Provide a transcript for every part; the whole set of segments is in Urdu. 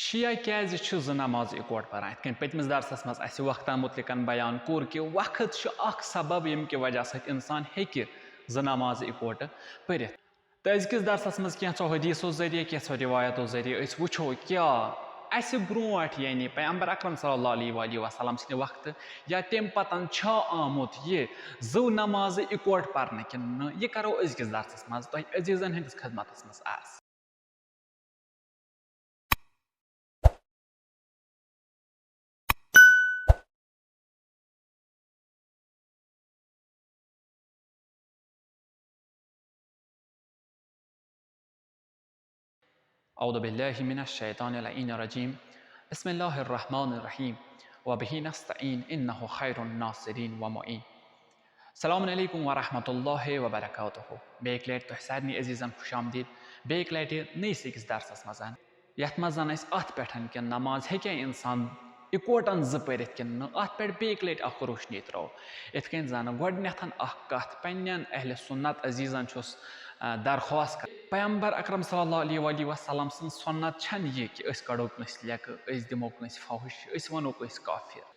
شia کیازِ چھِ زٕ نماز اِکوٹ پران یِتھ کٔنۍ پٔتمِس درسس منٛز اَسہِ وقتن مُتعلِقن بیان کوٚر کہِ وقت چھُ اکھ سبب ییٚمہِ کہِ وجہ سۭتۍ اِنسان ہیٚکہِ زٕ نماز اِکوٹہٕ پٔرِتھ تہٕ أزکِس درسس منٛز کینٛژھو حدیٖثو ذٔریعہٕ کینٛژھو رِوایتو ذٔریعہٕ أسۍ وٕچھو کیٛاہ اَسہِ برونٛٹھ یعنی پیغمبر اکرم صلی اللہ علیہ وسلم سٕنٛدِ وقتہٕ یا تمہِ پتن چھا آمُت یہِ زٕ نمازٕ اِکوٹ پرنہٕ کِنہٕ نہٕ یہِ کرو أزکِس درسس منٛز تۄہہِ عزیٖزن ہٕنٛدِس خدمتس منٛز آسہِ أعوذ بالله من الشيطان اللعين الرجيم بسم الله الرحمن الرحيم وبه نستعين إنه خير الناصرين ومعين السلام عليكم ورحمة الله وبركاته بیٚیہِ لٹہِ تۄہہِ سارنٕے عزیٖزن خوش آمدید بیٚیہِ لٹہِ نٔیِس أکِس درسس منٛز یتھ منٛز أسۍ اتھ پٮ۪ٹھ کہِ نماز ہیٚکیٛاہ اِنسان اِکوٹن زٕ پٔرِتھ کِنہٕ نہٕ اتھ پٮ۪ٹھ بیٚیہِ لٹہِ اکھ روشنی ترٛٲو یِتھ کٔنۍ زن گۄڈٕنٮ۪تھ اکھ کتھ پننٮ۪ن اہلِ سُنت عزیٖزن چھُس درخواست کران پیغمبر اکرم صلی اللہ علیہ وسلم سٕنٛز سُنت چھنہٕ یہِ کہِ أسۍ کڑو کٲنٛسہِ لیٚکہٕ أسۍ دِمو کٲنٛسہِ فحش أسۍ ونو کٲنٛسہِ کافر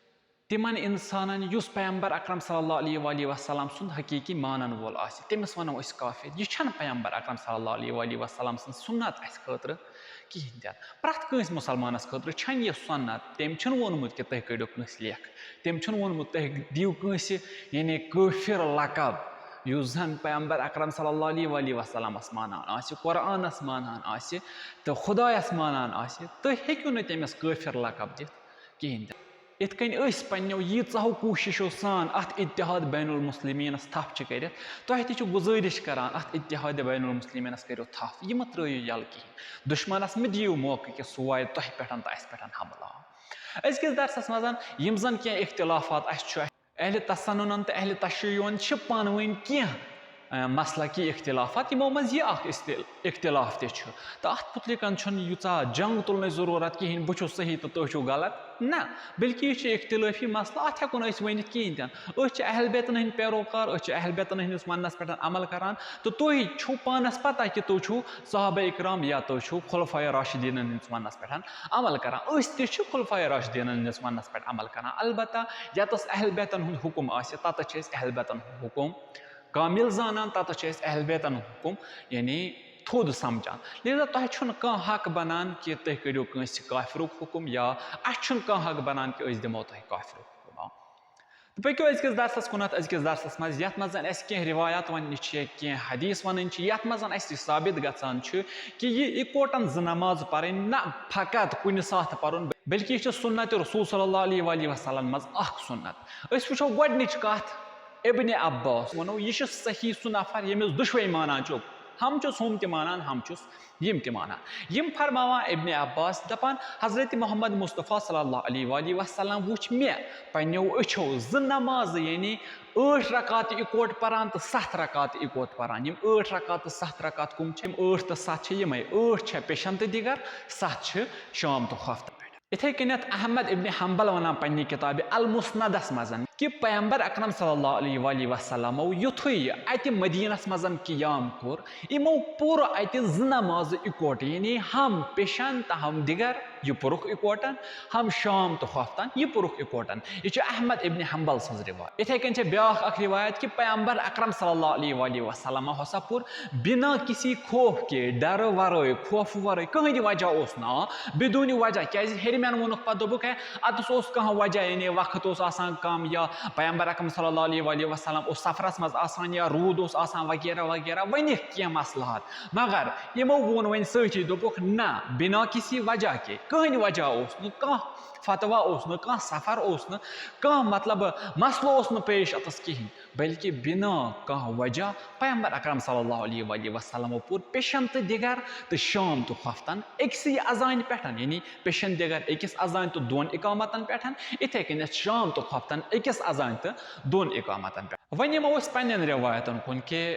تِمن انسانن یُس پیغمبر اکرم صلی اللہ علیہ وسلم سُنٛد حقیٖقی مانن وول آسہِ تٔمِس ونو أسۍ کافر یہِ چھنہٕ پیغمبر اکرم صلی اللہ علیہ وسلم سٕنٛز سُنت اسہِ خٲطرٕ کِہینۍ تہِ پرٛٮ۪تھ کٲنٛسہِ مُسلمانس خٲطرٕ چھنہٕ یہِ سُنت تٔمۍ چھُنہٕ ووٚنمُت کہِ تُہۍ کٔڑِو کٲنٛسہِ لیٚکھ تٔمۍ چھُنہٕ ووٚنمُت تُہۍ دِیِو کٲنٛسہِ یعنی کٲفر لقب یُس زن پیغمبر اکرم صلی اللہ علیہ وسلمس مانان آسہِ قرآنس مانان آسہِ تہٕ خۄدایس مانان آسہِ تُہۍ ہیٚکِو نہٕ تٔمِس کٲفر لقب دِتھ کِہینۍ تہِ یِتھ کٔنۍ أسۍ پننٮ۪و ییٖژاہو کوٗشِشو سان اتھ اتحاد بین المسلمیٖنس تھپھ چھِ کٔرِتھ تۄہہِ تہِ چھُ گُزٲرِش کران اتھ اتحاد بین المسلمیٖنس کٔرِو تھپھ یہِ مہٕ ترٲیِو یَلہٕ کِہینۍ دُشمنس مہٕ دِیِو موقعہٕ کہِ سُہ واتہِ تۄہہِ پٮ۪ٹھ تہٕ اسہِ پٮ۪ٹھ حملہٕ آو أزکِس درسس منٛز یِم زن کینٛہہ اختِلافات اسہِ چھُ اہلِ تسنُنن تہٕ اہلِ تشیعُن چھِ پانہٕ ؤنۍ کینٛہہ مسلقی اختِلافات یِمو منٛز یہِ اکھ اختِلاف تہِ چھُ تہٕ اتھ مُتعلِقن چھُنہٕ ییٖژاہ جنگ تُلنٕچ ضروٗرت کِہینۍ بہٕ چھُس صحیح تہٕ تُہۍ چھِو غلط نہ بلکہِ یہِ چھُ اختِلٲفی مسلہٕ اتھ ہٮ۪کو نہٕ أسۍ ؤنِتھ کِہینۍ تہِ نہٕ أسۍ چھِ اہل بیتن ہٕنٛدۍ پیروکار أسۍ چھِ اہل بیتن ہٕنٛدِس وننس پٮ۪ٹھ عمل کران تہٕ تُہۍ چھُو پانس پتہ کہِ تُہۍ چھُو صحابہ اِکرام یا تُہۍ چھُو خُلفاء راشدیٖنن ہٕنٛدِس وننس پٮ۪ٹھ عمل کران أسۍ تہِ چھِ خُلفاء راشدیٖنن ہٕنٛدِس وننس پٮ۪ٹھ عمل کران البتہ ییٚتس اہل بیتن ہُنٛد حُکُم آسہِ تتس چھِ أسۍ اہل بیتن ہُنٛد حُکُم کامِل زانان تتس چھِ أسۍ اہل بیتن ہُنٛد حُکُم یعنی تھوٚد سمجھان لہذا تۄہہِ چھُنہٕ کانٛہہ حق بنان کہِ تُہۍ کٔرِو کٲنٛسہِ کافرُک حُکُم یا اسہِ چھُنہٕ کانٛہہ حق بنان کہِ أسۍ دِمو تۄہہِ کافرُک حُکُم تہٕ پٔکِو أزکِس درسس کُنتھ أزکِس درسس منٛز یتھ منٛز اسہِ کینٛہہ رِوایات وننہِ چھِ کینٛہہ حدیٖث ونٕنۍ چھِ یتھ منٛز اسہِ یہِ ثابت گژھان چھُ کہِ یہِ اِکوٹن زٕ نماز پرٕنۍ نہ فقط کُنہِ ساتہٕ پرُن بلکہِ یہِ چھُ سُنتِ رسوٗل صلی اللہ علیہ وسلم منٛز اکھ سُنت أسۍ وٕچھو گۄڈنِچ کتھ ابنِ عباس ونو یہِ چھُ صحیح سُہ نفر ییٚمِس دۄشوے مانان چھُ ہم چھُس ہُم تہِ مانان ہم چھُس یِم تہِ مانان یِم فرماوان ابنِ عباس دپان حضرت محمد مصطفیٰ صلی اللہ علیہ وسلم وٕچھ مےٚ پننٮ۪و أچھو زٕ نمازٕ یعنی 8 رکات اِکوٹ پران تہٕ 7 رکات اِکوٹ پران یِم 8 رکات تہٕ 7 رکات کٕم چھِ یِم 8 تہٕ 7 چھِ یِمے 8 چھےٚ پیشن تہٕ دِگر 7 چھِ شام تہٕ خۄفتہٕ پٮ۪ٹھ یِتھے کٔنٮ۪تھ احمد ابنِ حنبل ونان پننہِ کِتابہِ المُسندس منٛز کہِ پیغمبر اکرم صلی اللہ علیہ وسلمو یُتھُے اتہِ مدیٖنس منٛز قیام کوٚر یِمو پوٚر اتہِ زٕ نمازٕ اِکوٹہٕ یعنی ہم پیشن تہٕ ہم دِگر یہِ پوٚرُکھ اِکوٹن ہم شام تہٕ خۄفتن یہِ پوٚرُکھ اِکوٹن یہِ چھُ احمد ابنِ حنبل سٕنٛز رِوایت یِتھے کٔنۍ چھےٚ بیاکھ اکھ رِوایت کہِ پیغمبر اکرم صلی اللہ علیہ وسلمو ہسا پوٚر بِنا کسی خوف کے ڈرٕ ورٲے خوفہٕ ورٲے کٕہٕنۍ وجہ اوس نہٕ بدوٗنہِ وجہ کیازِ ہیٚرمٮ۪ن ووٚنُکھ پتہٕ دوٚپُکھ ہے اتس اوس کانٛہہ وجہ یعنی وقت اوس آسان کم یا پیغمبر اکرم صلی اللہ علیہ وسلم اوس سفرس منٛز آسان یا روٗد اوس آسان وغیرہ وغیرہ ؤنِکھ کینٛہہ مسلہات مگر یِمو ووٚن وۄنۍ سۭتی دوٚپُکھ نہ بِنا کسی وجہ کے کٕہٕنۍ وجہ اوس نہٕ کانٛہہ فتوا اوس نہٕ کانٛہہ سفر اوس نہٕ کانٛہہ مطلب مسلہٕ اوس نہٕ پیش اتس کِہینۍ بلکہِ بِنا کانٛہہ وجہ پیغمبر اکرم صلی اللہ علیہ وسلمو پوٚر پیشن تہٕ دِگر تہٕ شام تہٕ خۄفتن أکسٕے اذانہِ پٮ۪ٹھ یعنی پیشن دِگر أکِس اذانہِ تہٕ 2 اِقامتن پٮ۪ٹھ یِتھے کٔنٮ۪تھ شام تہٕ خۄفتن أکِس اذانہِ تہٕ 2 اِقامتن پٮ۪ٹھ وۄنۍ یِمو أسۍ پننٮ۪ن رِوایتن کُن کہِ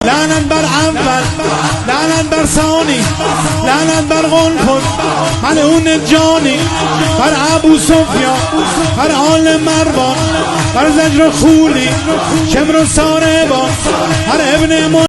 لعنت بر اول لعنت بر ثانی لعنت بر غلفل ملعون جانی بر ابو سفیان بر آل مروان بر زجر خولی شمر و ساربان بر ابن